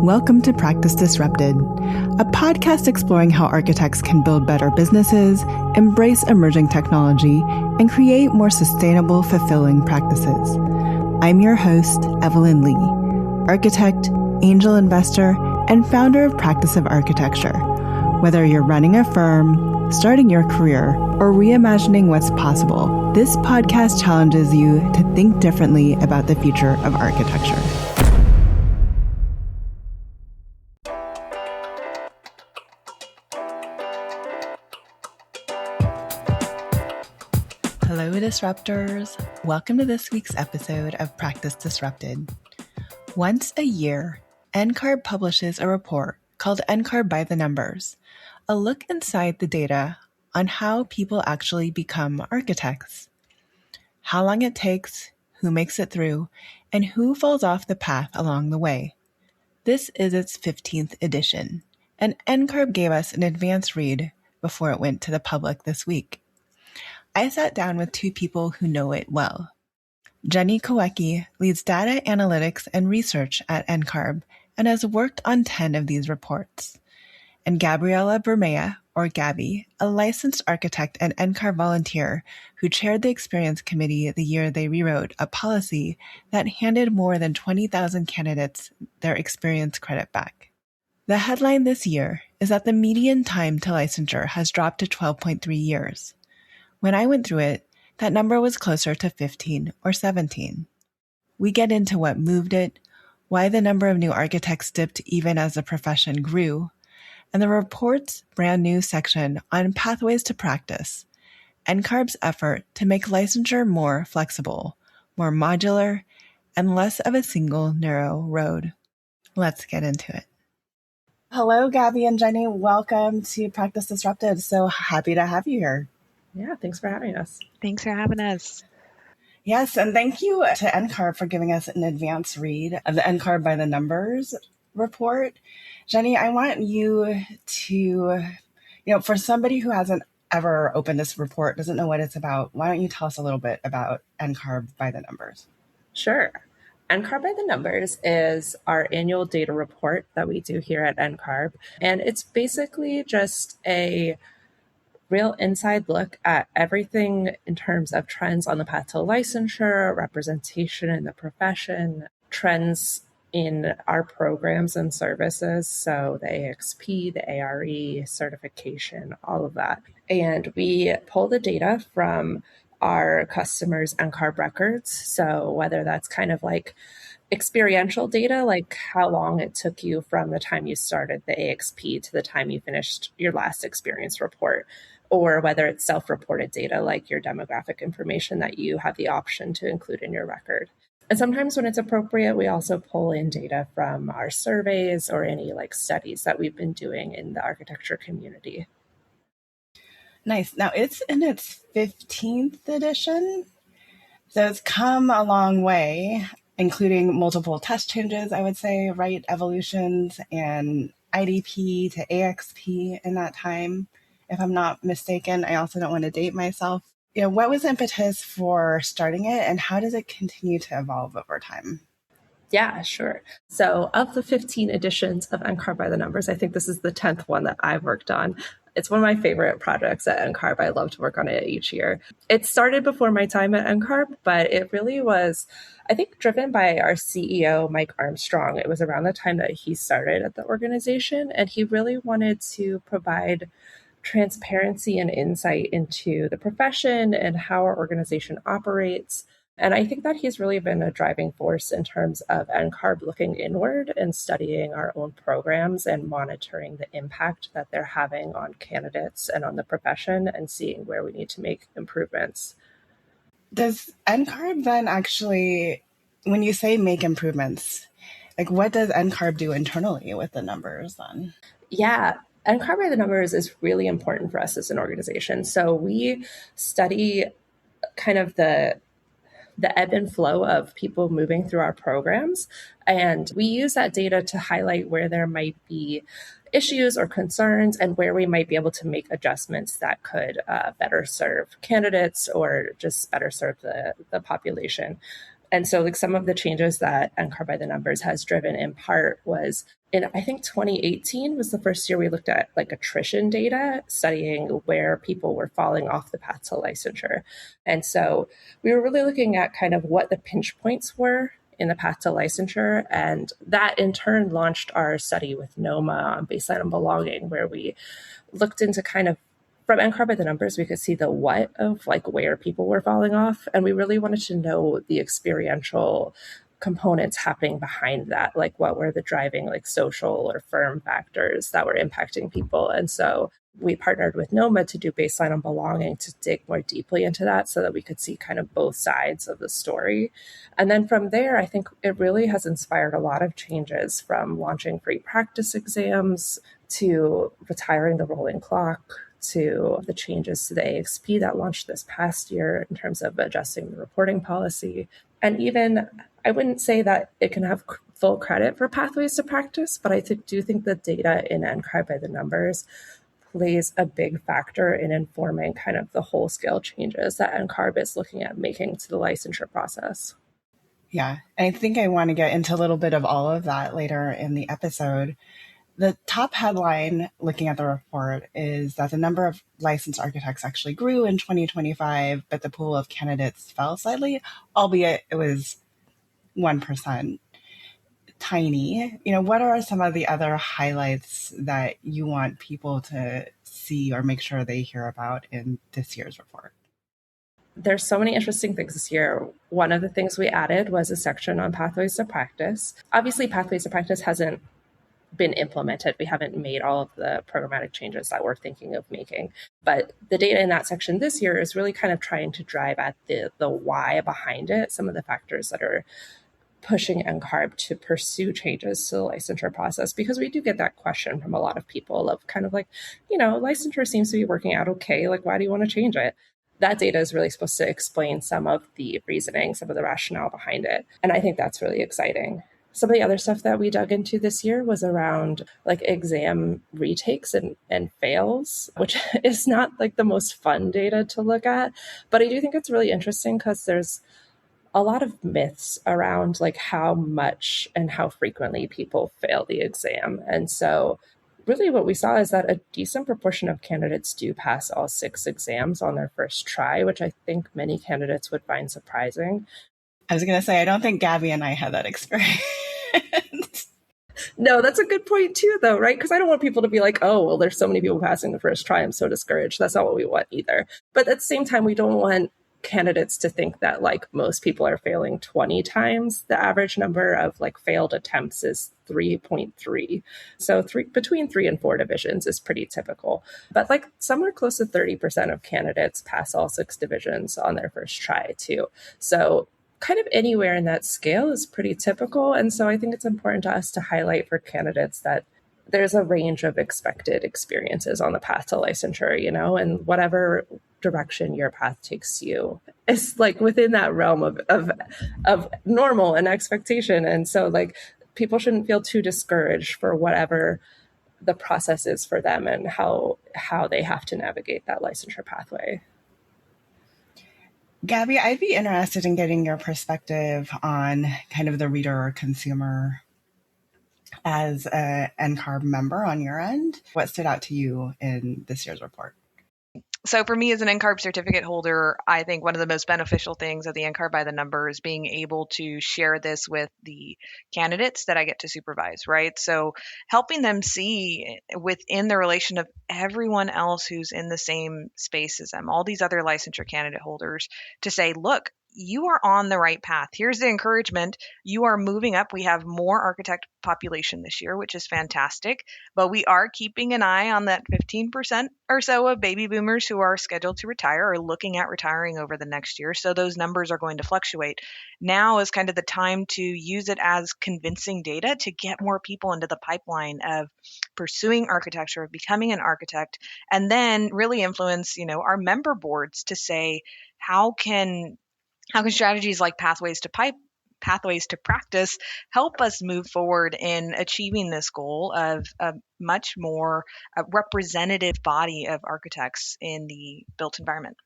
Welcome to Practice Disrupted, a podcast exploring how architects can build better businesses, embrace emerging technology, and create more sustainable, fulfilling practices. I'm your host, Evelyn Lee, architect, angel investor, and founder of Practice of Architecture. Whether you're running a firm, starting your career, or reimagining what's possible, this podcast challenges you to think differently about the future of architecture. Hello, Disruptors. Welcome to this week's episode of Practice Disrupted. Once a year, NCARB publishes a report called NCARB by the Numbers, a look inside the data on how people actually become architects, how long it takes, who makes it through, and who falls off the path along the way. This is its 15th edition, and NCARB gave us an advance read before it went to the public this week. I sat down with two people who know it well. Jenny Kowecki leads data analytics and research at NCARB and has worked on 10 of these reports. And Gabriella, or Gabby, a licensed architect and NCARB volunteer who chaired the experience committee the year they rewrote a policy that handed more than 20,000 candidates their experience credit back. The headline this year is that the median time to licensure has dropped to 12.3 years. When I went through it, that number was closer to 15 or 17. We get into what moved it, why the number of new architects dipped even as the profession grew, and the report's brand new section on pathways to practice, NCARB's effort to make licensure more flexible, more modular, and less of a single narrow road. Let's get into it. Hello, Gabby and Jenny. Welcome to Practice Disrupted. So happy to have you here. Yeah, thanks for having us. Thanks for having us. Yes, and thank you to NCARB for giving us an advance read of the NCARB by the Numbers report. Jenny, I want you to, for somebody who hasn't ever opened this report, doesn't know what it's about, why don't you tell us a little bit about NCARB by the Numbers? Sure. NCARB by the Numbers is our annual data report that we do here at NCARB, and it's basically just a real inside look at everything in terms of trends on the path to licensure, representation in the profession, trends in our programs and services, so the AXP, the ARE, certification, all of that. And we pull the data from our customers' NCARB records, so whether that's kind of like experiential data, like how long it took you from the time you started the AXP to the time you finished your last experience report, or whether it's self-reported data like your demographic information that you have the option to include in your record. And sometimes when it's appropriate, we also pull in data from our surveys or any like studies that we've been doing in the architecture community. Nice. Now it's in its 15th edition, so it's come a long way, including multiple test changes, I would say, right? Evolutions and IDP to AXP in that time. If I'm not mistaken, I also don't want to date myself. What was the impetus for starting it, and how does it continue to evolve over time? Yeah, sure. So of the 15 editions of NCARB by the Numbers, I think this is the 10th one that I've worked on. It's one of my favorite projects at NCARB. I love to work on it each year. It started before my time at NCARB, but it really was, I think, driven by our CEO, Mike Armstrong. It was around the time that he started at the organization, and he really wanted to provide transparency and insight into the profession and how our organization operates. And I think that he's really been a driving force in terms of NCARB looking inward and studying our own programs and monitoring the impact that they're having on candidates and on the profession and seeing where we need to make improvements. Does NCARB then actually, when you say make improvements, like what does NCARB do internally with the numbers then? Yeah. NCARB by the Numbers is really important for us as an organization. So we study kind of the ebb and flow of people moving through our programs. And we use that data to highlight where there might be issues or concerns and where we might be able to make adjustments that could better serve candidates or just better serve the population. And so like some of the changes that NCARB by the numbers has driven in part was in, I think 2018 was the first year we looked at like attrition data, studying where people were falling off the path to licensure. And so we were really looking at kind of what the pinch points were in the path to licensure. And that in turn launched our study with NOMA on baseline and belonging, where we looked into kind of from NCARB by the numbers, we could see the what of like where people were falling off. And we really wanted to know the experiential components happening behind that, like what were the driving like social or firm factors that were impacting people. And so we partnered with NOMA to do baseline on belonging to dig more deeply into that so that we could see kind of both sides of the story. And then from there, I think it really has inspired a lot of changes, from launching free practice exams to retiring the rolling clock to the changes to the AXP that launched this past year in terms of adjusting the reporting policy. And even, I wouldn't say that it can have full credit for pathways to practice, but I do think the data in NCARB by the numbers plays a big factor in informing kind of the whole scale changes that NCARB is looking at making to the licensure process. Yeah, I think I want to get into a little bit of all of that later in the episode. The top headline looking at the report is that the number of licensed architects actually grew in 2025, but the pool of candidates fell slightly, albeit it was 1%. Tiny. What are some of the other highlights that you want people to see or make sure they hear about in this year's report? There's so many interesting things this year. One of the things we added was a section on pathways to practice. Obviously, pathways to practice hasn't been implemented. We haven't made all of the programmatic changes that we're thinking of making. But the data in that section this year is really kind of trying to drive at the why behind it, some of the factors that are pushing NCARB to pursue changes to the licensure process, because we do get that question from a lot of people of kind of like, licensure seems to be working out okay. Like, why do you want to change it? That data is really supposed to explain some of the reasoning, some of the rationale behind it. And I think that's really exciting. Some of the other stuff that we dug into this year was around like exam retakes and fails, which is not like the most fun data to look at. But I do think it's really interesting because there's a lot of myths around like how much and how frequently people fail the exam. And so really what we saw is that a decent proportion of candidates do pass all 6 exams on their first try, which I think many candidates would find surprising. I was going to say, I don't think Gabby and I had that experience. No, that's a good point too, though, right? Because I don't want people to be like, oh, well, there's so many people passing the first try, I'm so discouraged. That's not what we want either. But at the same time, we don't want candidates to think that like most people are failing 20 times. The average number of like failed attempts is 3.3. So between 3 and 4 divisions is pretty typical. But like somewhere close to 30% of candidates pass all 6 divisions on their first try too. So kind of anywhere in that scale is pretty typical. And so I think it's important to us to highlight for candidates that there's a range of expected experiences on the path to licensure, and whatever direction your path takes you is like within that realm of normal and expectation. And so like people shouldn't feel too discouraged for whatever the process is for them and how they have to navigate that licensure pathway. Gabby, I'd be interested in getting your perspective on kind of the reader or consumer as a NCARB member on your end. What stood out to you in this year's report? So for me as an NCARB certificate holder, I think one of the most beneficial things of the NCARB by the number is being able to share this with the candidates that I get to supervise, right? So helping them see within the relation of everyone else who's in the same space as them, all these other licensure candidate holders, to say, look, you are on the right path. Here's the encouragement. You are moving up. We have more architect population this year, which is fantastic, but we are keeping an eye on that 15% or so of baby boomers who are scheduled to retire or looking at retiring over the next year. So those numbers are going to fluctuate. Now is kind of the time to use it as convincing data to get more people into the pipeline of pursuing architecture, of becoming an architect, and then really influence, our member boards to say, how can strategies like pathways to practice help us move forward in achieving this goal of a much more representative body of architects in the built environment?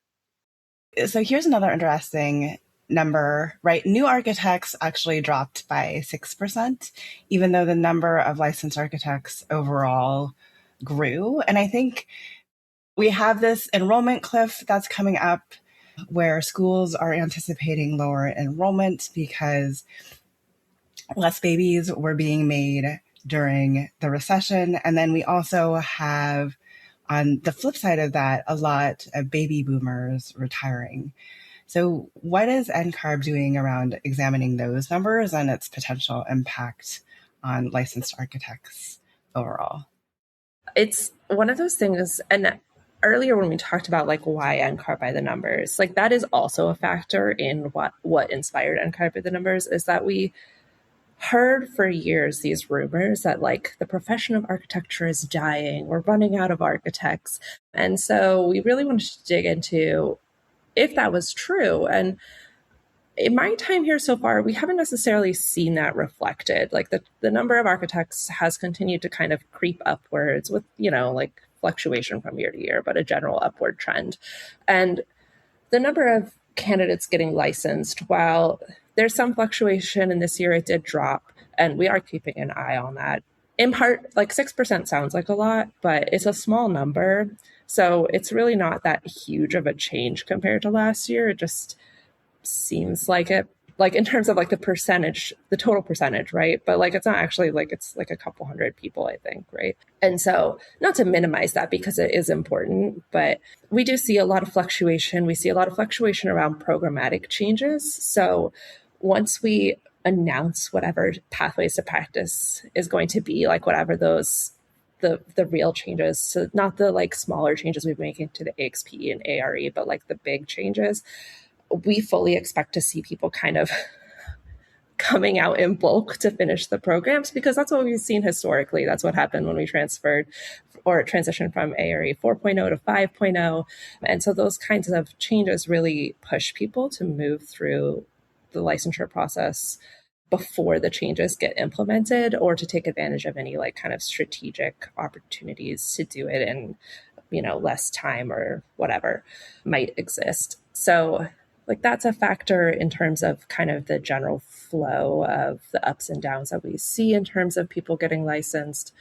So here's another interesting number, right? New architects actually dropped by 6%, even though the number of licensed architects overall grew. And I think we have this enrollment cliff that's coming up where schools are anticipating lower enrollment because less babies were being made during the recession. And then we also have, on the flip side of that, a lot of baby boomers retiring. So what is NCARB doing around examining those numbers and its potential impact on licensed architects overall? It's one of those things, and earlier when we talked about like why NCARB by the numbers, like that is also a factor in what inspired NCARB by the numbers, is that we heard for years these rumors that like the profession of architecture is dying, we're running out of architects. And so we really wanted to dig into if that was true. And in my time here so far, we haven't necessarily seen that reflected. Like the number of architects has continued to kind of creep upwards with, like fluctuation from year to year, but a general upward trend. And the number of candidates getting licensed, while there's some fluctuation, and this year it did drop, and we are keeping an eye on that. In part, like 6% sounds like a lot, but it's a small number. So it's really not that huge of a change compared to last year. It just seems like it, like in terms of like the percentage, the total percentage, right? But like it's not actually like, it's like a couple hundred people, I think, right? And so not to minimize that because it is important, but we do see a lot of fluctuation. We see a lot of fluctuation around programmatic changes. So once we announce whatever pathways to practice is going to be, like whatever those the real changes, so not the like smaller changes we've been making to the AXP and ARE, but like the big changes, we fully expect to see people kind of coming out in bulk to finish the programs, because that's what we've seen historically. That's what happened when we transferred or transitioned from ARE 4.0 to 5.0. And so those kinds of changes really push people to move through the licensure process before the changes get implemented, or to take advantage of any like kind of strategic opportunities to do it in, less time or whatever might exist. So like that's a factor in terms of kind of the general flow of the ups and downs that we see in terms of people getting licensed.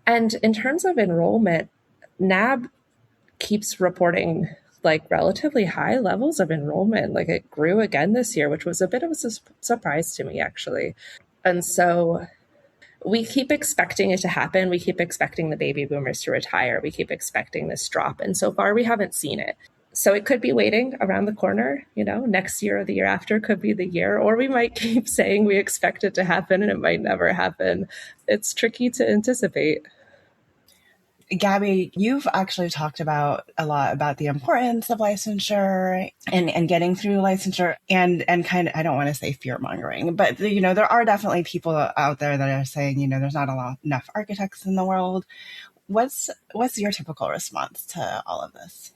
And in terms of enrollment, NAB keeps reporting like relatively high levels of enrollment. Like it grew again this year, which was a bit of a surprise to me, actually. And so we keep expecting it to happen. We keep expecting the baby boomers to retire. We keep expecting this drop. And so far, we haven't seen it. So it could be waiting around the corner, next year or the year after could be the year, or we might keep saying we expect it to happen and it might never happen. It's tricky to anticipate. Gabby, you've actually talked about a lot about the importance of licensure and getting through licensure and kind of, I don't want to say fear mongering, but there are definitely people out there that are saying, there's not enough architects in the world. What's your typical response to all of this?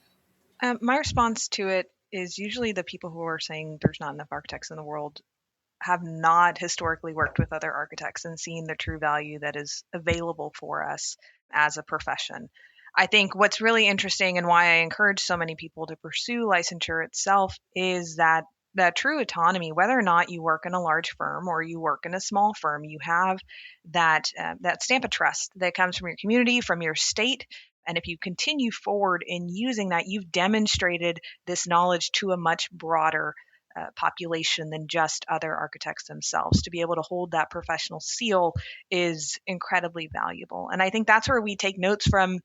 My response to it is usually the people who are saying there's not enough architects in the world have not historically worked with other architects and seen the true value that is available for us as a profession. I think what's really interesting and why I encourage so many people to pursue licensure itself is that true autonomy, whether or not you work in a large firm or you work in a small firm, you have that stamp of trust that comes from your community, from your state. And if you continue forward in using that, you've demonstrated this knowledge to a much broader population than just other architects themselves. To be able to hold that professional seal is incredibly valuable. And I think that's where we take notes from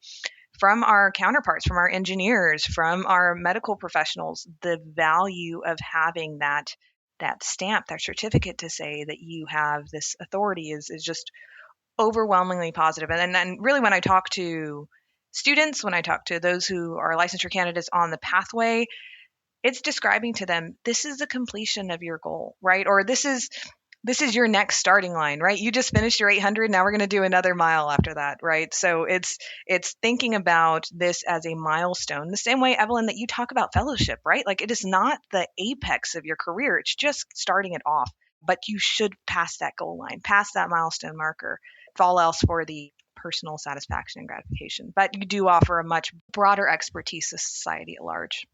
our counterparts, from our engineers, from our medical professionals. The value of having that stamp, that certificate to say that you have this authority is just overwhelmingly positive. And really, when I talk to students, when I talk to those who are licensure candidates on the pathway, it's describing to them, this is the completion of your goal, right? Or this is your next starting line, right? You just finished your 800. Now we're going to do another mile after that, right? So it's thinking about this as a milestone, the same way, Evelyn, that you talk about fellowship, right? Like it is not the apex of your career. It's just starting it off, but you should pass that goal line, pass that milestone marker, if all else for the personal satisfaction and gratification. But you do offer a much broader expertise to society at large.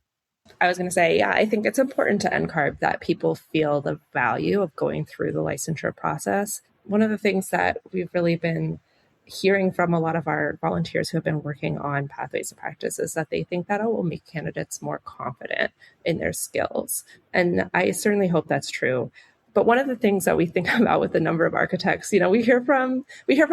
I was going to say, yeah, I think it's important to NCARB that people feel the value of going through the licensure process. One of the things that we've really been hearing from a lot of our volunteers who have been working on pathways to practice is that they think that it will make candidates more confident in their skills. And I certainly hope that's true. But one of the things that we think about with the number of architects, we hear from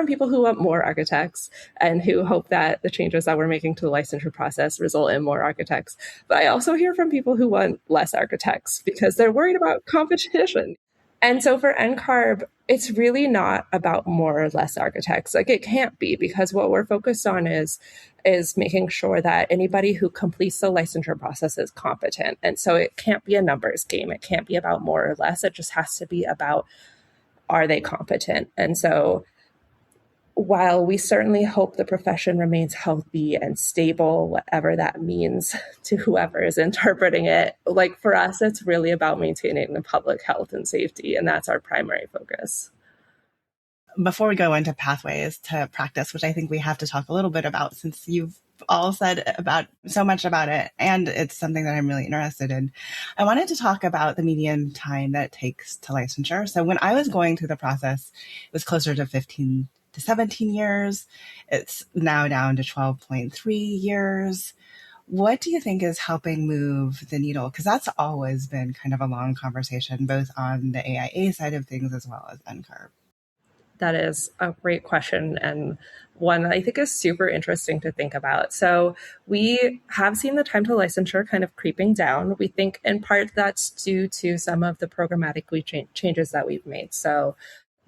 people who want more architects and who hope that the changes that we're making to the licensure process result in more architects. But I also hear from people who want less architects because they're worried about competition. And so for NCARB, it's really not about more or less architects. Like, it can't be, because what we're focused on is making sure that anybody who completes the licensure process is competent. And so it can't be a numbers game. It can't be about more or less. It just has to be about, are they competent? And so while we certainly hope the profession remains healthy and stable, whatever that means to whoever is interpreting it, like, for us, it's really about maintaining the public health and safety, and that's our primary focus. Before we go into pathways to practice, which I think we have to talk a little bit about, since you've all said about so much about it, and it's something that I'm really interested in, I wanted to talk about the median time that it takes to licensure. So when I was going through the process, it was closer to 15 to 17 years. It's now down to 12.3 years. What do you think is helping move the needle? Because that's always been kind of a long conversation, both on the AIA side of things as well as NCARB. That is a great question, and one that I think is super interesting to think about. So we have seen the time to licensure kind of creeping down. We think in part that's due to some of the programmatic changes that we've made. So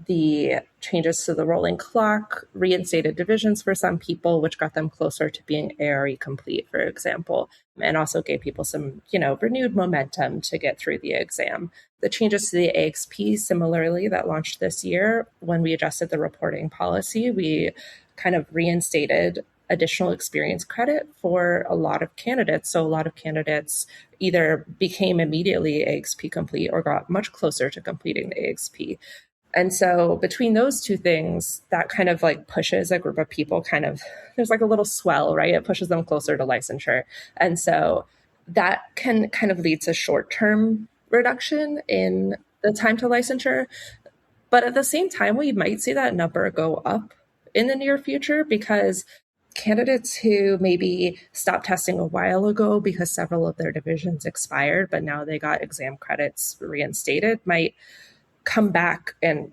the changes to the rolling clock reinstated divisions for some people, which got them closer to being ARE complete, for example, and also gave people some, renewed momentum to get through the exam. The changes to the AXP, similarly, that launched this year, when we adjusted the reporting policy, we kind of reinstated additional experience credit for a lot of candidates. So a lot of candidates either became immediately AXP complete or got much closer to completing the AXP. And so between those two things, that kind of like pushes a group of people there's like a little swell, right? It pushes them closer to licensure. And so that can kind of lead to short-term reduction in the time to licensure. But at the same time, we might see that number go up in the near future, because candidates who maybe stopped testing a while ago because several of their divisions expired, but now they got exam credits reinstated, might come back and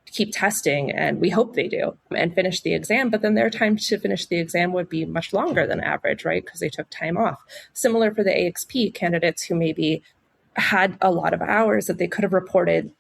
keep testing, and we hope they do, and finish the exam, but then their time to finish the exam would be much longer than average, right? Because they took time off. Similar for the AXP, candidates who maybe had a lot of hours that they could have reported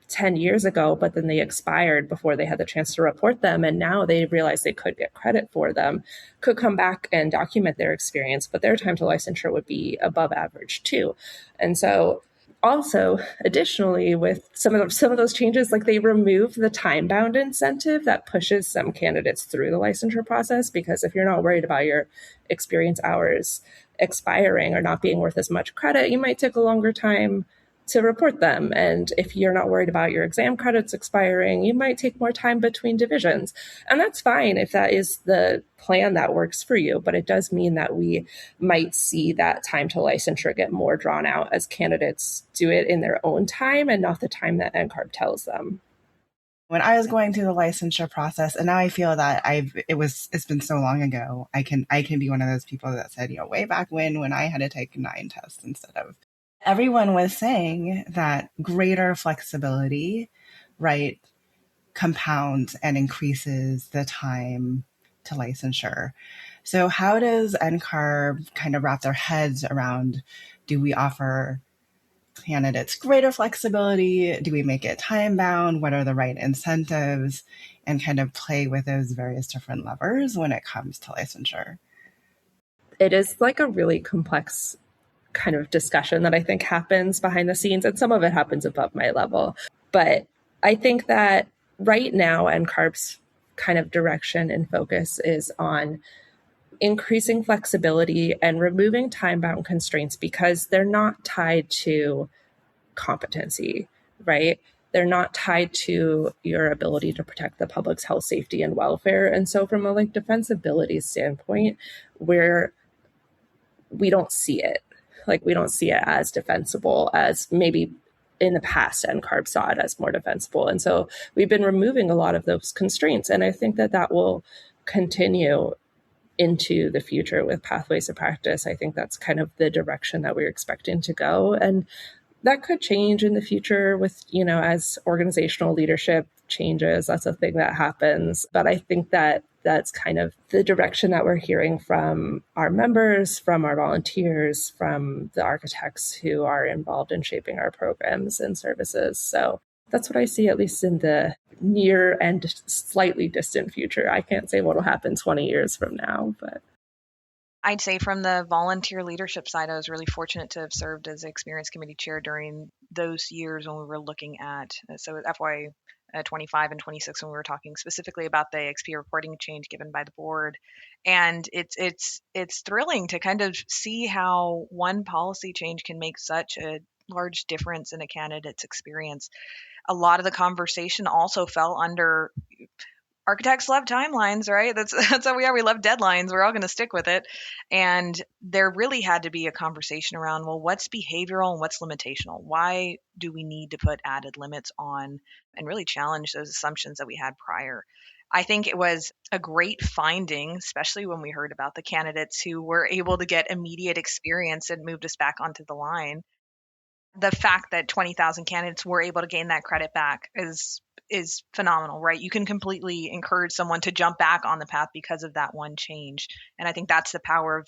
10 years ago, but then they expired before they had the chance to report them, and now they realize they could get credit for them, could come back and document their experience, but their time to licensure would be above average too. And so also, additionally, with some of those changes, like, they remove the time-bound incentive that pushes some candidates through the licensure process, because if you're not worried about your experience hours expiring or not being worth as much credit, you might take a longer time to report them. And if you're not worried about your exam credits expiring, you might take more time between divisions. And that's fine if that is the plan that works for you. But it does mean that we might see that time to licensure get more drawn out as candidates do it in their own time and not the time that NCARB tells them. When I was going through the licensure process, and now I feel that it's been so long ago, I can be one of those people that said, way back when I had to take 9 tests instead of. Everyone was saying that greater flexibility, right, compounds and increases the time to licensure. So how does NCARB kind of wrap their heads around, do we offer candidates greater flexibility? Do we make it time bound? What are the right incentives? And kind of play with those various different levers when it comes to licensure. It is like a really complex kind of discussion that I think happens behind the scenes, and some of it happens above my level. But I think that right now, NCARB's kind of direction and focus is on increasing flexibility and removing time-bound constraints, because they're not tied to competency, right? They're not tied to your ability to protect the public's health, safety, and welfare. And so from a defensibility standpoint, we don't see it. Like, we don't see it as defensible as maybe in the past NCARB saw it as more defensible. And so we've been removing a lot of those constraints. And I think that that will continue into the future with pathways of practice. I think that's kind of the direction that we're expecting to go. And that could change in the future with, as organizational leadership changes. That's a thing that happens. But I think that that's kind of the direction that we're hearing from our members, from our volunteers, from the architects who are involved in shaping our programs and services. So that's what I see, at least in the near and slightly distant future. I can't say what will happen 20 years from now, but I'd say from the volunteer leadership side, I was really fortunate to have served as experience committee chair during those years when we were looking at, so FY 25 and 26, when we were talking specifically about the XP reporting change given by the board. And it's thrilling to kind of see how one policy change can make such a large difference in a candidate's experience. A lot of the conversation also fell under architects love timelines, right? That's how we are. We love deadlines. We're all going to stick with it. And there really had to be a conversation around, well, what's behavioral and what's limitational? Why do we need to put added limits on and really challenge those assumptions that we had prior? I think it was a great finding, especially when we heard about the candidates who were able to get immediate experience and moved us back onto the line. The fact that 20,000 candidates were able to gain that credit back is phenomenal, right? You can completely encourage someone to jump back on the path because of that one change. And I think that's the power of,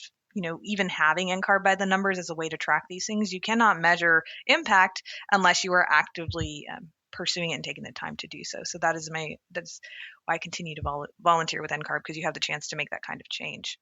even having NCARB by the numbers as a way to track these things. You cannot measure impact unless you are actively pursuing it and taking the time to do so. So that's why I continue to volunteer with NCARB, because you have the chance to make that kind of change.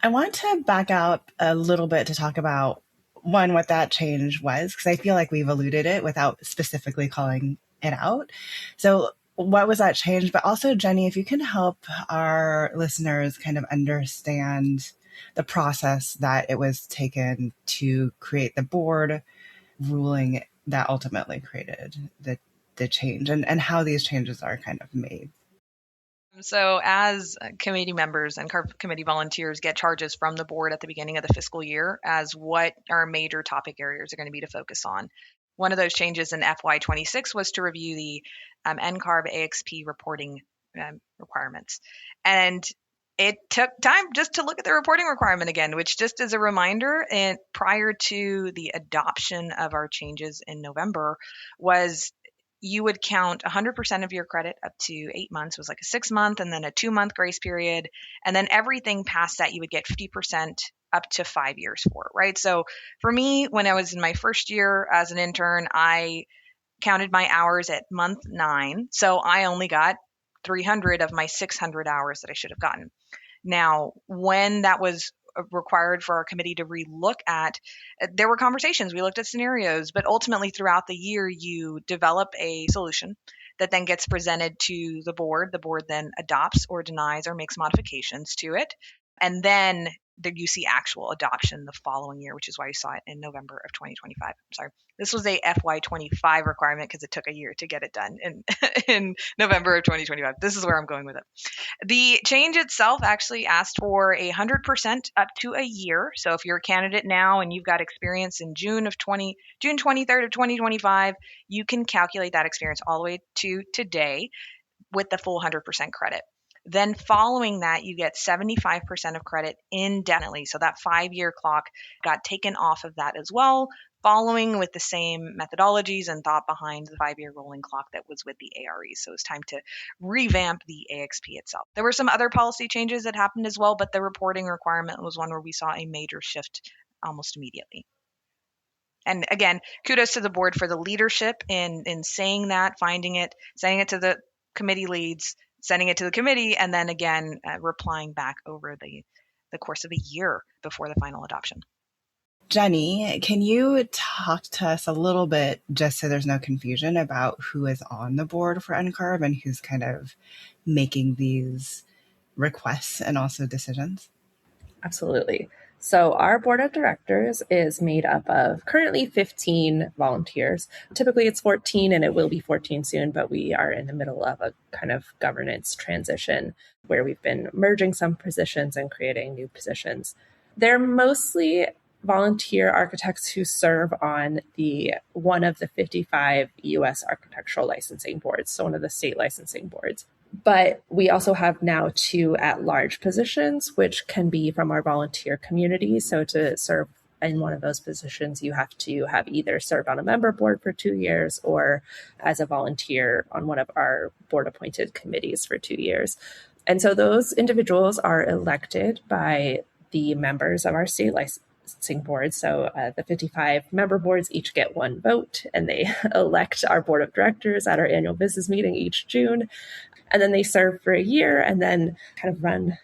I want to back out a little bit to talk about what that change was, because I feel like we've alluded it without specifically calling it out. So what was that change? But also, Jenny, if you can help our listeners kind of understand the process that it was taken to create the board ruling that ultimately created the change, and how these changes are kind of made. So as committee members and committee volunteers get charges from the board at the beginning of the fiscal year as what our major topic areas are going to be to focus on. One of those changes in FY26 was to review the NCARB AXP reporting requirements. And it took time just to look at the reporting requirement again, which, just as a reminder, and prior to the adoption of our changes in November, was you would count 100% of your credit up to 8 months. It was like a 6-month and then a 2-month grace period. And then everything past that, you would get 50% up to 5 years for, right? So for me, when I was in my first year as an intern, I counted my hours at month 9. So I only got 300 of my 600 hours that I should have gotten. Now, when that was required for our committee to relook at, there were conversations. We looked at scenarios, but ultimately throughout the year, you develop a solution that then gets presented to the board. The board then adopts or denies or makes modifications to it. And then you see actual adoption the following year, which is why you saw it in November of 2025. Sorry, this was a FY25 requirement because it took a year to get it done in November of 2025. This is where I'm going with it. The change itself actually asked for 100% up to a year. So if you're a candidate now and you've got experience in June 23rd of 2025, you can calculate that experience all the way to today with the full 100% credit. Then following that, you get 75% of credit indefinitely. So that 5-year clock got taken off of that as well, following with the same methodologies and thought behind the 5-year rolling clock that was with the AREs. So it's time to revamp the AXP itself. There were some other policy changes that happened as well, but the reporting requirement was one where we saw a major shift almost immediately. And again, kudos to the board for the leadership in saying that, finding it, sending it to the committee leads, sending it to the committee, and then again, replying back over the course of a year before the final adoption. Jenny, can you talk to us a little bit, just so there's no confusion, about who is on the board for NCARB and who's kind of making these requests and also decisions? Absolutely. So our board of directors is made up of currently 15 volunteers. Typically it's 14 and it will be 14 soon, but we are in the middle of a kind of governance transition where we've been merging some positions and creating new positions. They're mostly volunteer architects who serve on one of the 55 U.S. architectural licensing boards, so one of the state licensing boards. But we also have now 2 at-large positions, which can be from our volunteer community. So to serve in one of those positions, you have to have either served on a member board for 2 years or as a volunteer on one of our board-appointed committees for 2 years. And so those individuals are elected by the members of our state licensing board. So the 55 member boards each get 1 vote, and they elect our board of directors at our annual business meeting each June. And then they serve for a year and then kind of run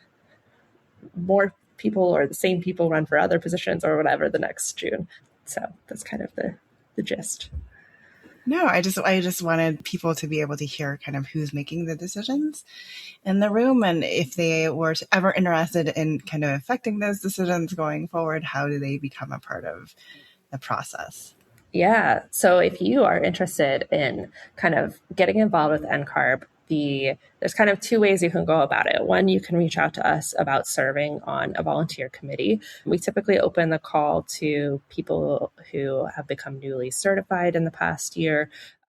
more people, or the same people run for other positions or whatever the next June. So that's kind of the gist. No, I just wanted people to be able to hear kind of who's making the decisions in the room, and if they were ever interested in kind of affecting those decisions going forward, how do they become a part of the process? Yeah. So if you are interested in kind of getting involved with NCARB, there's kind of 2 ways you can go about it. One, you can reach out to us about serving on a volunteer committee. We typically open the call to people who have become newly certified in the past year,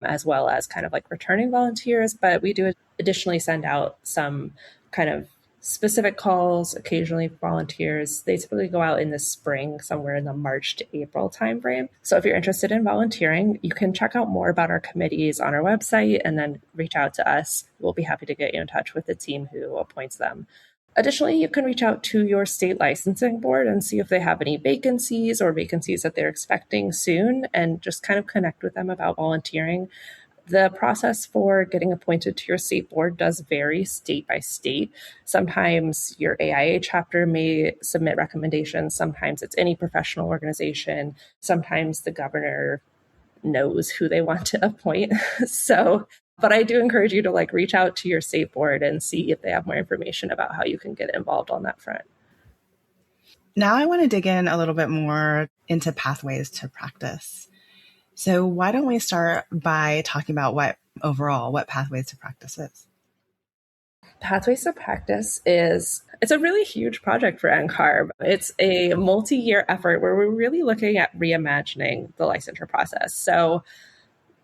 as well as kind of like returning volunteers. But we do additionally send out some kind of specific calls, occasionally volunteers. They typically go out in the spring, somewhere in the March to April timeframe. So if you're interested in volunteering, you can check out more about our committees on our website and then reach out to us. We'll be happy to get you in touch with the team who appoints them. Additionally, you can reach out to your state licensing board and see if they have any vacancies or vacancies that they're expecting soon, and just kind of connect with them about volunteering. The process for getting appointed to your state board does vary state by state. Sometimes your AIA chapter may submit recommendations. Sometimes it's any professional organization. Sometimes the governor knows who they want to appoint. But I do encourage you to reach out to your state board and see if they have more information about how you can get involved on that front. Now I want to dig in a little bit more into pathways to practice. So why don't we start by talking about what Pathways to Practice is? Pathways to Practice it's a really huge project for NCARB. It's a multi-year effort where we're really looking at reimagining the licensure process. So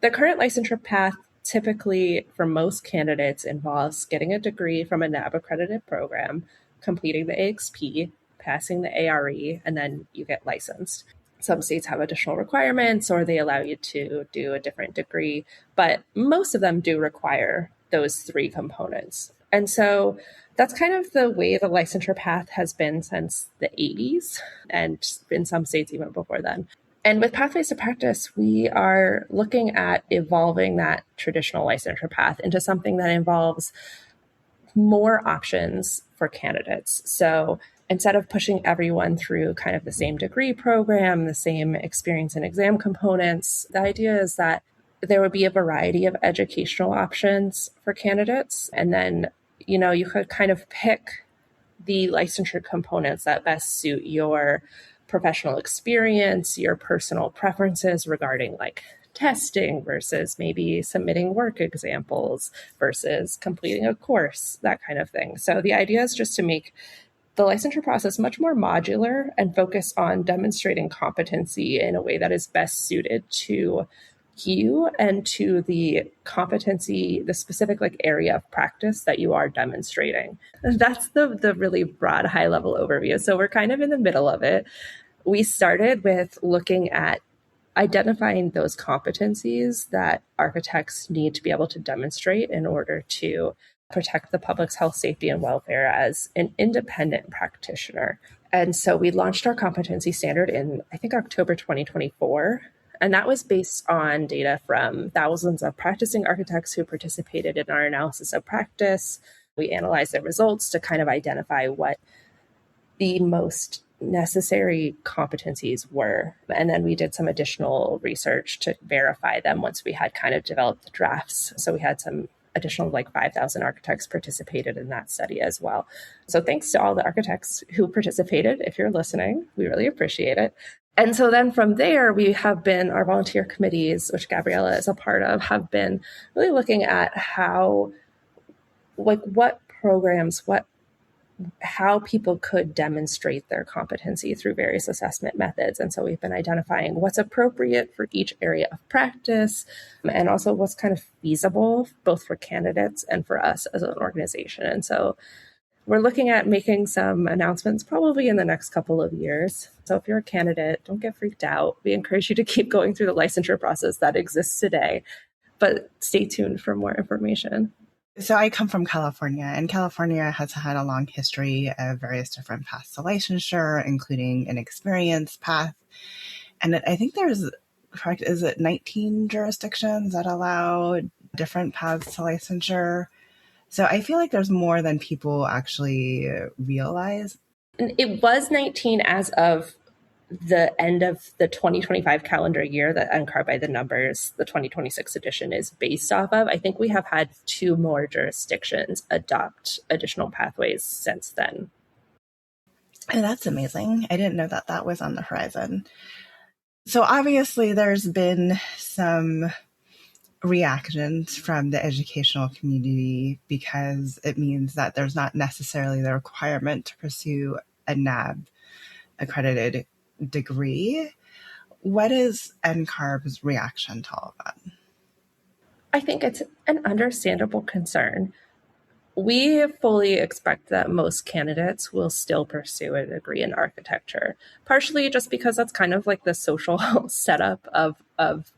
the current licensure path typically for most candidates involves getting a degree from a NAB accredited program, completing the AXP, passing the ARE, and then you get licensed. Some states have additional requirements or they allow you to do a different degree, but most of them do require those 3 components. And so that's kind of the way the licensure path has been since the 80s, and in some states even before then. And with Pathways to Practice, we are looking at evolving that traditional licensure path into something that involves more options for candidates. So instead of pushing everyone through kind of the same degree program, the same experience and exam components, the idea is that there would be a variety of educational options for candidates. And then, you could kind of pick the licensure components that best suit your professional experience, your personal preferences regarding testing versus maybe submitting work examples versus completing a course, that kind of thing. So the idea is just to make the licensure process much more modular and focus on demonstrating competency in a way that is best suited to you and to the competency, the specific area of practice that you are demonstrating. That's the really broad, high level overview. So we're kind of in the middle of it. We started with looking at identifying those competencies that architects need to be able to demonstrate in order to protect the public's health, safety, and welfare as an independent practitioner. And so we launched our competency standard in, I think, October 2024. And that was based on data from thousands of practicing architects who participated in our analysis of practice. We analyzed their results to kind of identify what the most necessary competencies were. And then we did some additional research to verify them once we had kind of developed the drafts. So we had some additional 5,000 architects participated in that study as well. So thanks to all the architects who participated. If you're listening, we really appreciate it. And so then from there, we have been, our volunteer committees, which Gabriella is a part of, have been really looking at how, what programs, what how people could demonstrate their competency through various assessment methods. And so we've been identifying what's appropriate for each area of practice, and also what's kind of feasible both for candidates and for us as an organization. And so we're looking at making some announcements probably in the next couple of years. So if you're a candidate, don't get freaked out. We encourage you to keep going through the licensure process that exists today, but stay tuned for more information. So I come from California, and California has had a long history of various different paths to licensure, including an experience path. And I think there's, correct, is it 19 jurisdictions that allow different paths to licensure? So I feel like there's more than people actually realize. It was 19 as of the end of the 2025 calendar year that NCARB by the numbers, the 2026 edition, is based off of. I think we have had 2 more jurisdictions adopt additional pathways since then. And that's amazing. I didn't know that that was on the horizon. So obviously there's been some reactions from the educational community because it means that there's not necessarily the requirement to pursue a NAB accredited degree. What is NCARB's reaction to all of that? I think it's an understandable concern. We fully expect that most candidates will still pursue a degree in architecture, partially just because that's kind of like the social setup of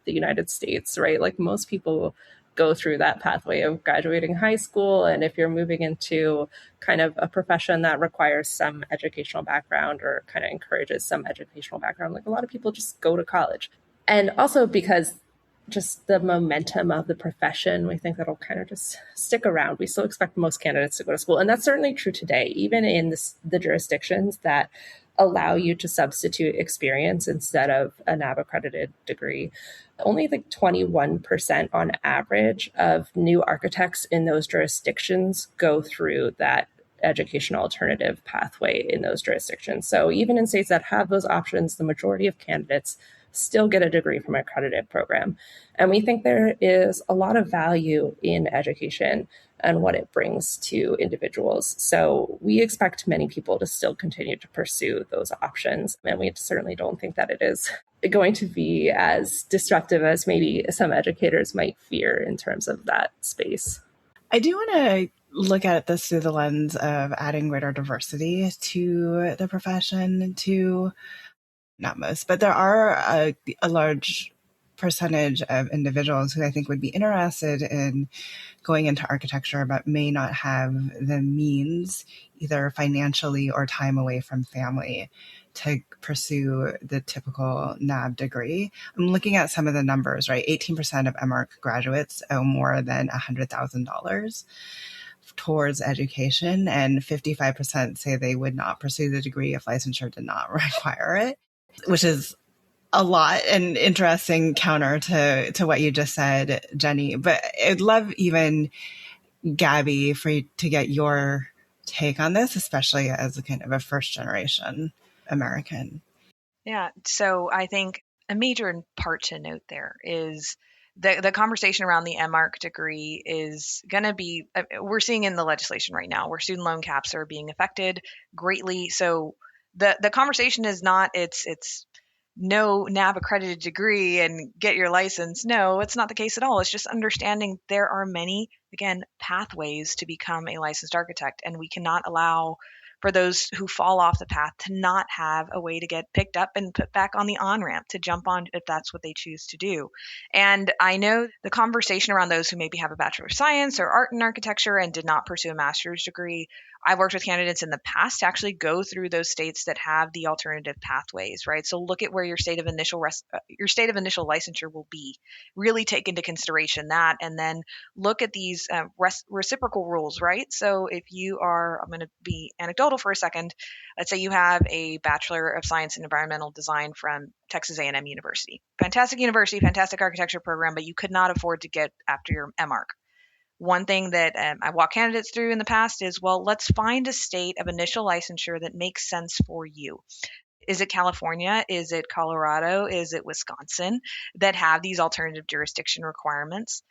the United States, right? Like most people go through that pathway of graduating high school. And if you're moving into kind of a profession that requires some educational background or kind of encourages some educational background, like a lot of people just go to college. And also because just the momentum of the profession, we think that'll kind of just stick around. We still expect most candidates to go to school. And that's certainly true today, even in the jurisdictions that allow you to substitute experience instead of a NAB accredited degree. Only like 21% on average of new architects in those jurisdictions go through that educational alternative pathway in those jurisdictions. So even in states that have those options, the majority of candidates still get a degree from an accredited program. And we think there is a lot of value in education and what it brings to individuals. So we expect many people to still continue to pursue those options. And we certainly don't think that it is going to be as disruptive as maybe some educators might fear in terms of that space. I do want to look at this through the lens of adding greater diversity to the profession, to not most, but there are a large percentage of individuals who I think would be interested in going into architecture, but may not have the means, either financially or time away from family, to pursue the typical NAB degree. I'm looking at some of the numbers, right? 18% of MArch graduates owe more than $100,000 towards education, and 55% say they would not pursue the degree if licensure did not require it, which is a lot and interesting counter to what you just said, Jenny. But I'd love even, Gabby, for you to get your take on this, especially as a kind of a first generation American. Yeah. So I think a major part to note there is the conversation around the MArch degree is going to be, we're seeing in the legislation right now where student loan caps are being affected greatly. So the conversation is not, it's no NAB accredited degree and get your license. No, it's not the case at all. It's just understanding there are many, again, pathways to become a licensed architect, and we cannot allow for those who fall off the path to not have a way to get picked up and put back on the on-ramp to jump on if that's what they choose to do. And I know the conversation around those who maybe have a Bachelor of Science or Art in Architecture and did not pursue a master's degree, I've worked with candidates in the past to actually go through those states that have the alternative pathways, right? So look at where your state of initial licensure will be. Really take into consideration that, and then look at these reciprocal rules, right? So if you are, I'm going to be anecdotal for a second. Let's say you have a Bachelor of Science in Environmental Design from Texas A&M University. Fantastic university, fantastic architecture program, but you could not afford to get after your MArch. One thing that I walk candidates through in the past is, well, let's find a state of initial licensure that makes sense for you. Is it California? Is it Colorado? Is it Wisconsin that have these alternative jurisdiction requirements?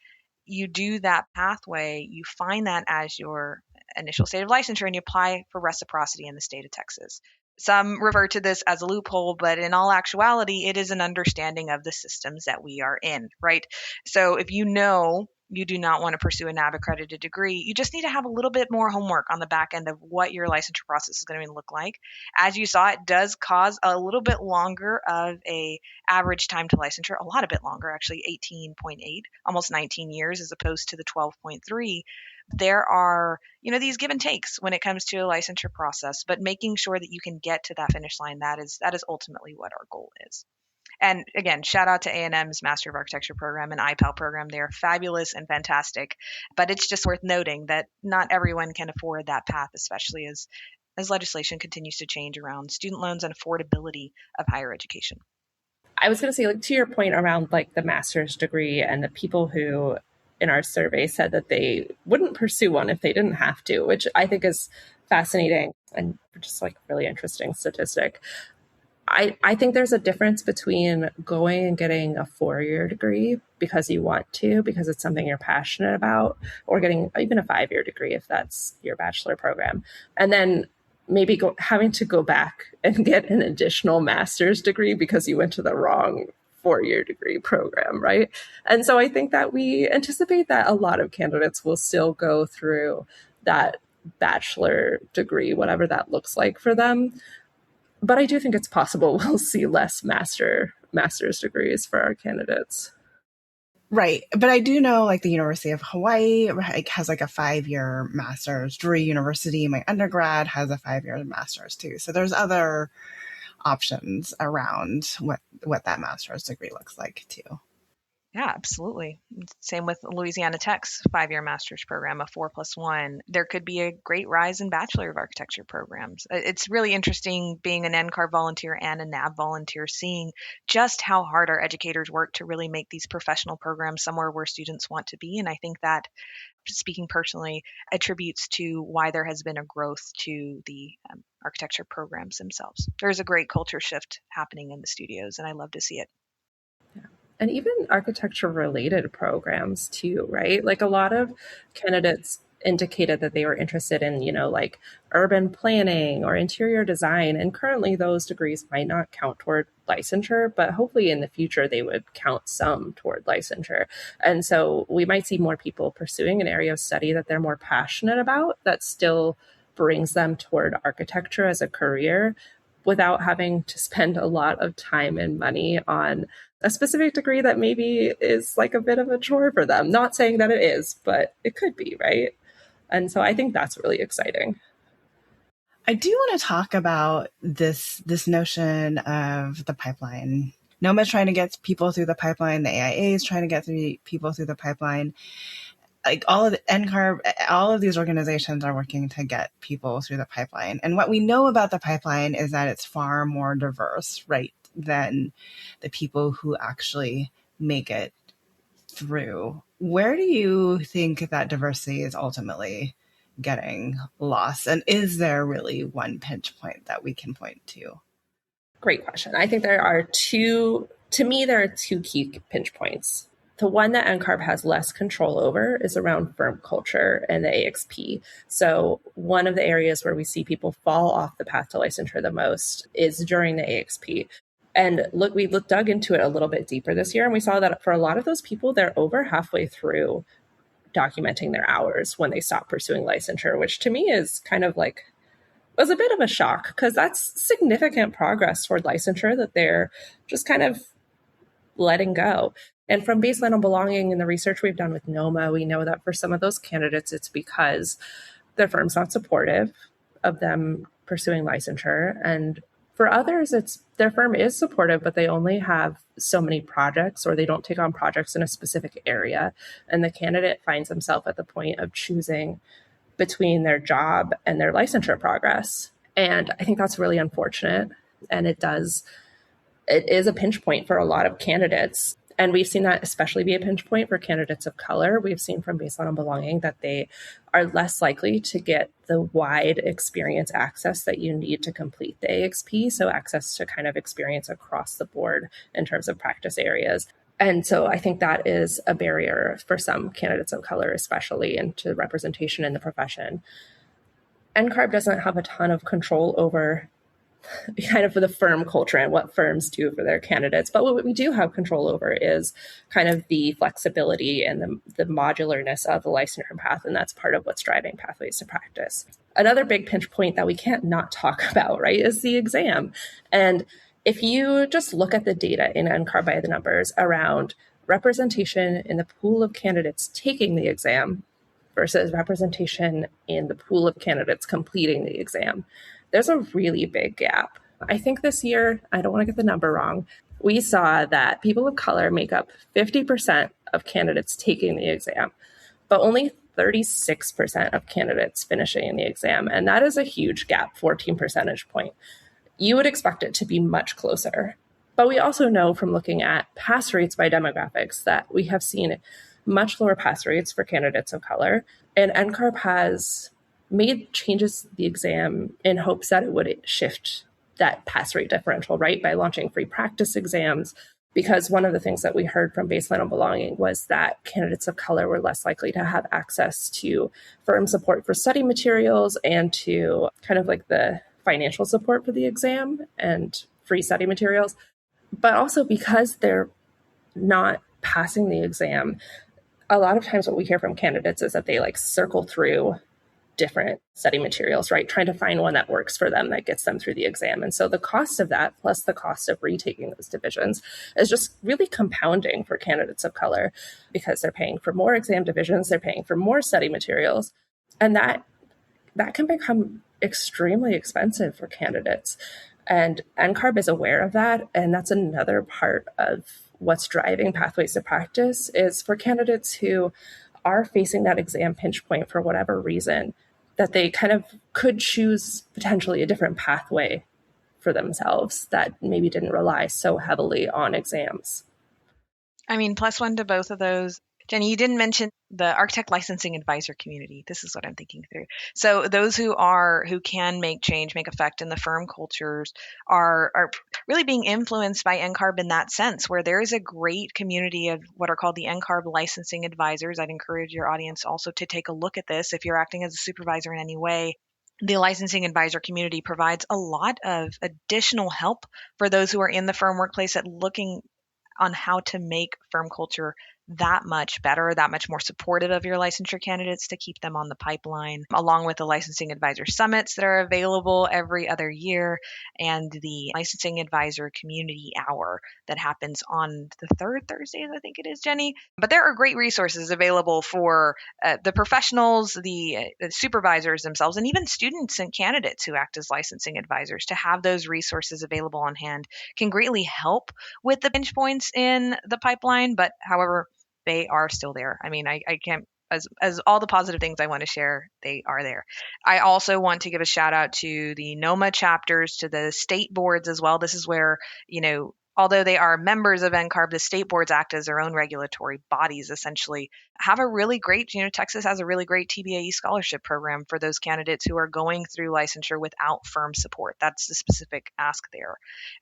You do that pathway, you find that as your initial state of licensure and you apply for reciprocity in the state of Texas. Some refer to this as a loophole, but in all actuality, it is an understanding of the systems that we are in, right? So if you know you do not want to pursue a NAB accredited degree, you just need to have a little bit more homework on the back end of what your licensure process is going to look like. As you saw, it does cause a little bit longer of a average time to licensure, a lot a bit longer, actually 18.8, almost 19 years as opposed to the 12.3. There are, these give and takes when it comes to a licensure process, but making sure that you can get to that finish line, that is ultimately what our goal is. And again, shout out to A&M's Master of Architecture program and IPAL program. They are fabulous and fantastic, but it's just worth noting that not everyone can afford that path, especially as legislation continues to change around student loans and affordability of higher education. I was going to say, to your point around the master's degree and the people who in our survey said that they wouldn't pursue one if they didn't have to, which I think is fascinating and just really interesting statistic. I think there's a difference between going and getting a 4-year degree because you want to, because it's something you're passionate about, or getting even a 5-year degree if that's your bachelor program, and then maybe having to go back and get an additional master's degree because you went to the wrong 4-year degree program, right? And so I think that we anticipate that a lot of candidates will still go through that bachelor degree, whatever that looks like for them. But I do think it's possible we'll see less master's degrees for our candidates. Right. But I do know the University of Hawaii has a 5-year master's. Drury University, my undergrad, has a 5-year master's too. So there's other options around what that master's degree looks like too. Yeah, absolutely. Same with Louisiana Tech's 5-year master's program, a 4+1. There could be a great rise in Bachelor of Architecture programs. It's really interesting being an NCARB volunteer and a NAB volunteer, seeing just how hard our educators work to really make these professional programs somewhere where students want to be. And I think that, speaking personally, attributes to why there has been a growth to the architecture programs themselves. There's a great culture shift happening in the studios, and I love to see it. And even architecture-related programs too, right? A lot of candidates indicated that they were interested in, urban planning or interior design. And currently those degrees might not count toward licensure, but hopefully in the future they would count some toward licensure. And so we might see more people pursuing an area of study that they're more passionate about that still brings them toward architecture as a career without having to spend a lot of time and money on a specific degree that maybe is a bit of a chore for them. Not saying that it is, but it could be, right? And so I think that's really exciting. I do want to talk about this notion of the pipeline. NOMA's trying to get people through the pipeline. The AIA is trying to get people through the pipeline. All of the NCARB, all of these organizations are working to get people through the pipeline. And what we know about the pipeline is that it's far more diverse, right, than the people who actually make it through. Where do you think that diversity is ultimately getting lost? And is there really one pinch point that we can point to? Great question. I think there are two key pinch points. The one that NCARB has less control over is around firm culture and the AXP. So one of the areas where we see people fall off the path to licensure the most is during the AXP. And we dug into it a little bit deeper this year, and we saw that for a lot of those people, they're over halfway through documenting their hours when they stop pursuing licensure, which to me is kind of was a bit of a shock, because that's significant progress toward licensure that they're just kind of letting go. And from baseline on belonging and the research we've done with NOMA, we know that for some of those candidates, it's because their firm's not supportive of them pursuing licensure. And for others, it's their firm is supportive, but they only have so many projects, or they don't take on projects in a specific area. And the candidate finds himself at the point of choosing between their job and their licensure progress. And I think that's really unfortunate. And it is a pinch point for a lot of candidates. And we've seen that especially be a pinch point for candidates of color. We've seen from baseline on belonging that they are less likely to get the wide experience access that you need to complete the AXP. So access to kind of experience across the board in terms of practice areas. And so I think that is a barrier for some candidates of color, especially into representation in the profession. NCARB doesn't have a ton of control over kind of the firm culture and what firms do for their candidates. But what we do have control over is kind of the flexibility and the modularness of the licensure path. And that's part of what's driving pathways to practice. Another big pinch point that we can't not talk about, right, is the exam. And if you just look at the data in NCARB by the numbers around representation in the pool of candidates taking the exam versus representation in the pool of candidates completing the exam, there's a really big gap. I think this year, I don't want to get the number wrong, we saw that people of color make up 50% of candidates taking the exam, but only 36% of candidates finishing the exam. And that is a huge gap, 14 percentage point. You would expect it to be much closer. But we also know from looking at pass rates by demographics that we have seen much lower pass rates for candidates of color. And NCARB has made changes to the exam in hopes that it would shift that pass rate differential, right, by launching free practice exams. Because one of the things that we heard from Baseline on Belonging was that candidates of color were less likely to have access to firm support for study materials and to kind of like the financial support for the exam and free study materials. But also because they're not passing the exam, a lot of times what we hear from candidates is that they like circle through different study materials, right? Trying to find one that works for them, that gets them through the exam. And so the cost of that, plus the cost of retaking those divisions, is just really compounding for candidates of color because they're paying for more exam divisions, they're paying for more study materials. And that can become extremely expensive for candidates. And NCARB is aware of that. And that's another part of what's driving pathways to practice is for candidates who are facing that exam pinch point for whatever reason, that they kind of could choose potentially a different pathway for themselves that maybe didn't rely so heavily on exams. I mean, +1 to both of those. Jenny, you didn't mention the architect licensing advisor community. This is what I'm thinking through. So those who can make change, make effect in the firm cultures are really being influenced by NCARB in that sense, where there is a great community of what are called the NCARB licensing advisors. I'd encourage your audience also to take a look at this if you're acting as a supervisor in any way. The licensing advisor community provides a lot of additional help for those who are in the firm workplace at looking on how to make firm culture that much better, that much more supportive of your licensure candidates to keep them on the pipeline, along with the licensing advisor summits that are available every other year and the licensing advisor community hour that happens on the third Thursdays, I think it is, Jenny. But there are great resources available for the professionals, the supervisors themselves, and even students and candidates who act as licensing advisors. To have those resources available on hand can greatly help with the pinch points in the pipeline, but however, they are still there. I mean, I can't, as all the positive things I want to share, they are there. I also want to give a shout out to the NOMA chapters, to the state boards as well. This is where, although they are members of NCARB, the state boards act as their own regulatory bodies, essentially. Have a really great, Texas has a really great TBAE scholarship program for those candidates who are going through licensure without firm support. That's the specific ask there.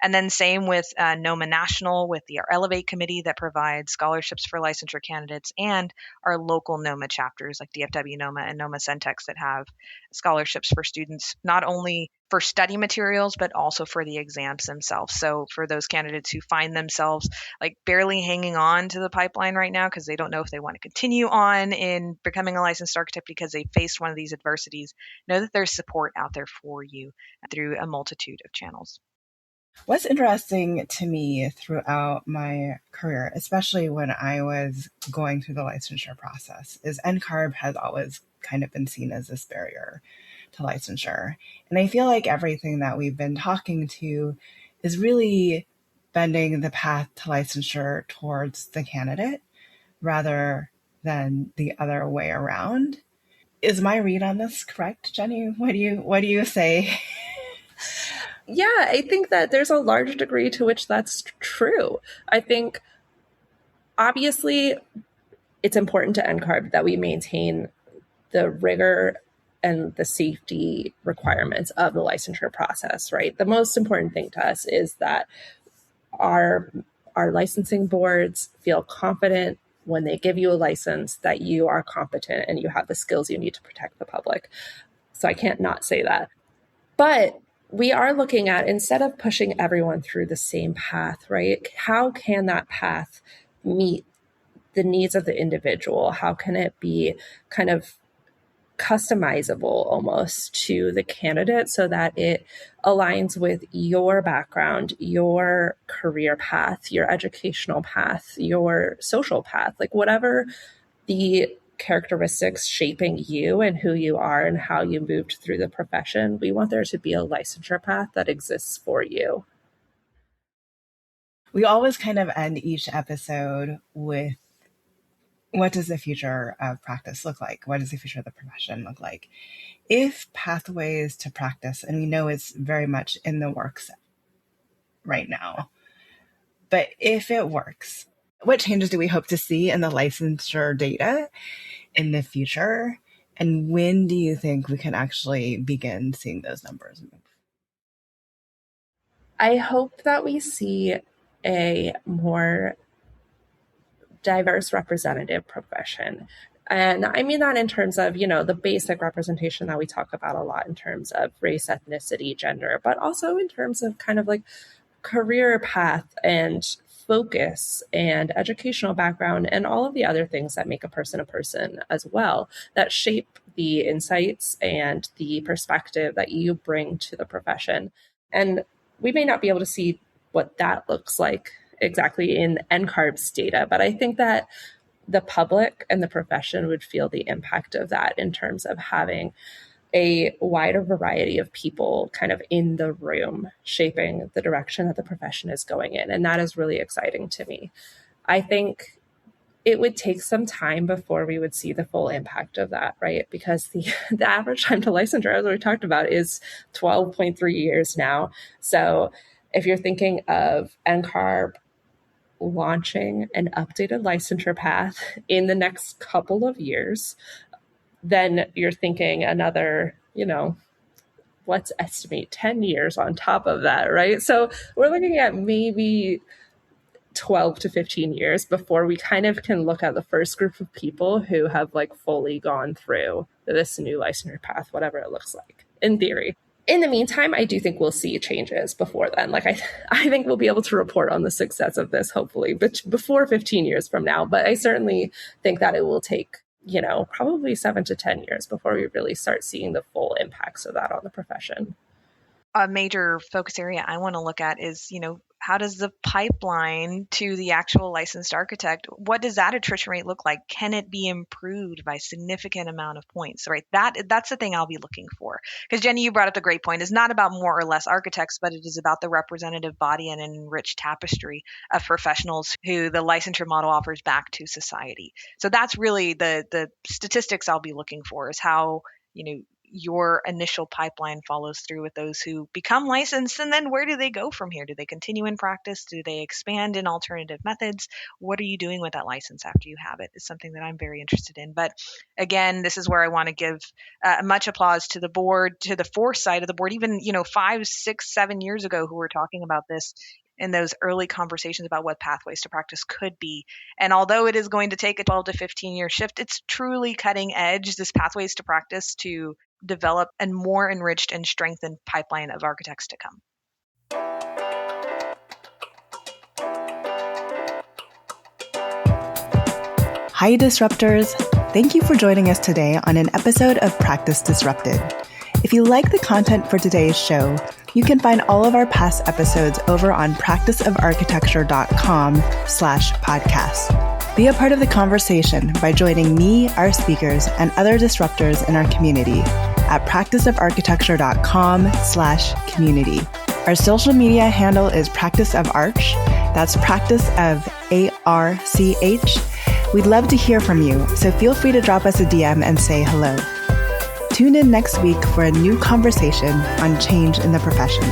And then same with NOMA National, with our Elevate committee that provides scholarships for licensure candidates, and our local NOMA chapters like DFW NOMA and NOMA Centex that have scholarships for students, not only for study materials, but also for the exams themselves. So for those candidates who find themselves like barely hanging on to the pipeline right now because they don't know if they want to continue on in becoming a licensed architect because they faced one of these adversities, know that there's support out there for you through a multitude of channels. What's interesting to me throughout my career, especially when I was going through the licensure process, is NCARB has always kind of been seen as this barrier to licensure. And I feel like everything that we've been talking to is really bending the path to licensure towards the candidate rather than the other way around. Is my read on this correct, Jenny? What do you say? Yeah, I think that there's a large degree to which that's true. I think obviously it's important to NCARB that we maintain the rigor and the safety requirements of the licensure process, right? The most important thing to us is that our licensing boards feel confident when they give you a license that you are competent and you have the skills you need to protect the public. So I can't not say that. But we are looking at, instead of pushing everyone through the same path, right? How can that path meet the needs of the individual? How can it be kind of customizable almost to the candidate so that it aligns with your background, your career path, your educational path, your social path, like whatever the characteristics shaping you and who you are and how you moved through the profession. We want there to be a licensure path that exists for you. We always kind of end each episode with, what does the future of practice look like? What does the future of the profession look like? If pathways to practice, and we know it's very much in the works right now, but if it works, what changes do we hope to see in the licensure data in the future? And when do you think we can actually begin seeing those numbers move? I hope that we see a more diverse representative profession. And I mean that in terms of, the basic representation that we talk about a lot in terms of race, ethnicity, gender, but also in terms of kind of like career path and focus and educational background and all of the other things that make a person as well, that shape the insights and the perspective that you bring to the profession. And we may not be able to see what that looks like exactly in NCARB's data, but I think that the public and the profession would feel the impact of that in terms of having a wider variety of people kind of in the room shaping the direction that the profession is going in. And that is really exciting to me. I think it would take some time before we would see the full impact of that, right? Because the average time to licensure, as we talked about, is 12.3 years now. So if you're thinking of NCARB launching an updated licensure path in the next couple of years, then you're thinking another, let's estimate 10 years on top of that, right? So we're looking at maybe 12 to 15 years before we kind of can look at the first group of people who have like fully gone through this new licensure path, whatever it looks like, in theory. In the meantime, I do think we'll see changes before then. Like I think we'll be able to report on the success of this, hopefully, but before 15 years from now. But I certainly think that it will take, probably 7 to 10 years before we really start seeing the full impacts of that on the profession. A major focus area I want to look at is, how does the pipeline to the actual licensed architect, what does that attrition rate look like? Can it be improved by a significant amount of points, right? That's the thing I'll be looking for. Because Jenny, you brought up the great point. It's not about more or less architects, but it is about the representative body and an enriched tapestry of professionals who the licensure model offers back to society. So that's really the statistics I'll be looking for, is how, your initial pipeline follows through with those who become licensed, and then where do they go from here? Do they continue in practice? Do they expand in alternative methods? What are you doing with that license after you have it? It's something that I'm very interested in. But again, this is where I want to give much applause to the board, to the foresight of the board, even 5, 6, 7 years ago, who were talking about this in those early conversations about what pathways to practice could be. And although it is going to take a 12 to 15 year shift, it's truly cutting edge, this pathways to practice, to develop a more enriched and strengthened pipeline of architects to come. Hi, Disruptors. Thank you for joining us today on an episode of Practice Disrupted. If you like the content for today's show, you can find all of our past episodes over on practiceofarchitecture.com/podcast. Be a part of the conversation by joining me, our speakers, and other disruptors in our community at practiceofarchitecture.com/community. Our social media handle is Practice of Arch. That's Practice of ARCH. We'd love to hear from you, so feel free to drop us a DM and say hello. Tune in next week for a new conversation on change in the profession.